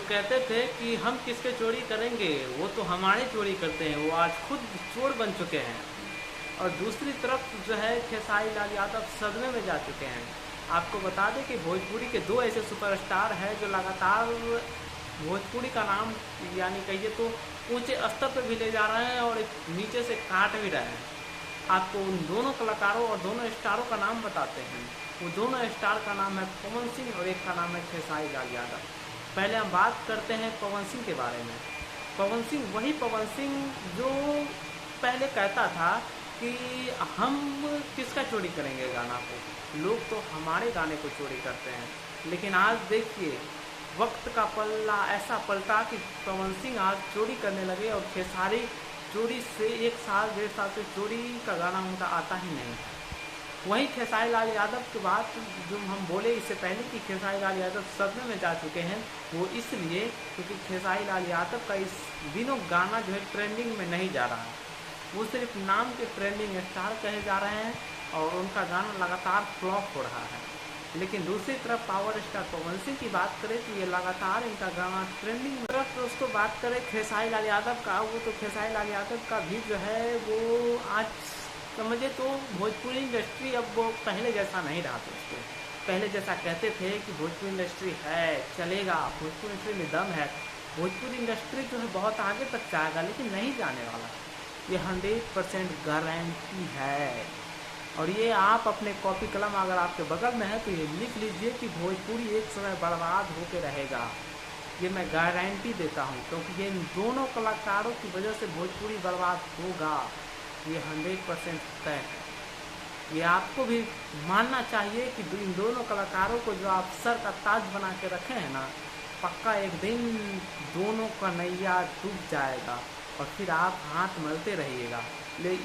कहते थे कि हम किसके चोरी करेंगे, वो तो हमारे चोरी करते हैं, वो आज खुद चोर बन चुके हैं। और दूसरी तरफ जो है खेसारी लाल यादव सदमे में जा चुके हैं। आपको बता दें कि भोजपुरी के दो ऐसे सुपरस्टार हैं जो लगातार भोजपुरी का नाम यानी कहिए तो ऊंचे स्तर पर भी ले जा रहे हैं और नीचे से काट भी रहे हैं। आपको उन दोनों कलाकारों और दोनों स्टारों का नाम बताते हैं। वो दोनों स्टार का नाम है पवन सिंह और एक का नाम है खेसारी लाल यादव। पहले हम बात करते हैं पवन सिंह के बारे में। पवन सिंह वही पवन सिंह जो पहले कहता था कि हम किसका चोरी करेंगे गाना को, लोग तो हमारे गाने को चोरी करते हैं। लेकिन आज देखिए वक्त का पल्ला ऐसा पलटा कि पवन सिंह आज चोरी करने लगे और खेसारी चोरी से 1 साल 1.5 साल से चोरी का गाना उनका आता ही नहीं। वहीं खेसारी लाल यादव की बात जो हम बोले इससे पहले कि खेसारी लाल यादव सदमे में जा चुके हैं, वो इसलिए क्योंकि खेसारी लाल यादव का इस दिनों गाना जो है ट्रेंडिंग में नहीं जा रहा है। वो सिर्फ नाम के ट्रेंडिंग स्टार कहे जा रहे हैं और उनका गाना लगातार फ्लॉप हो रहा है। लेकिन दूसरी तरफ पावर स्टार पवन सिंह की बात करें तो ये लगातार इनका गाना ट्रेंडिंग में। तरफ उसको बात करें खेसारी लाल यादव का, वो तो खेसारी लाल यादव का भी जो है वो आज समझे तो भोजपुरी इंडस्ट्री अब वो पहले जैसा नहीं रहा दोस्तों। पहले जैसा कहते थे कि भोजपुरी इंडस्ट्री है चलेगा, भोजपुरी इंडस्ट्री में दम है, भोजपुरी इंडस्ट्री जो है बहुत आगे तक जाएगा, लेकिन नहीं जाने वाला। ये 100% गारंटी है। और ये आप अपने कॉपी कलम अगर आपके बगल में है तो ये लिख लीजिए कि भोजपुरी एक समय बर्बाद होकर रहेगा। ये मैं गारंटी देता हूँ, क्योंकि ये इन दोनों कलाकारों की वजह से भोजपुरी बर्बाद होगा। ये 100% तय है। ये आपको भी मानना चाहिए कि इन दोनों कलाकारों को जो आप सर का ताज बना के रखे हैं ना, पक्का एक दिन दोनों का नैया डूब जाएगा और फिर आप हाथ मलते रहिएगा।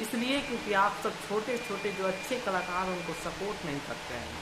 इसलिए क्योंकि आप सब छोटे छोटे जो अच्छे कलाकार उनको सपोर्ट नहीं करते हैं।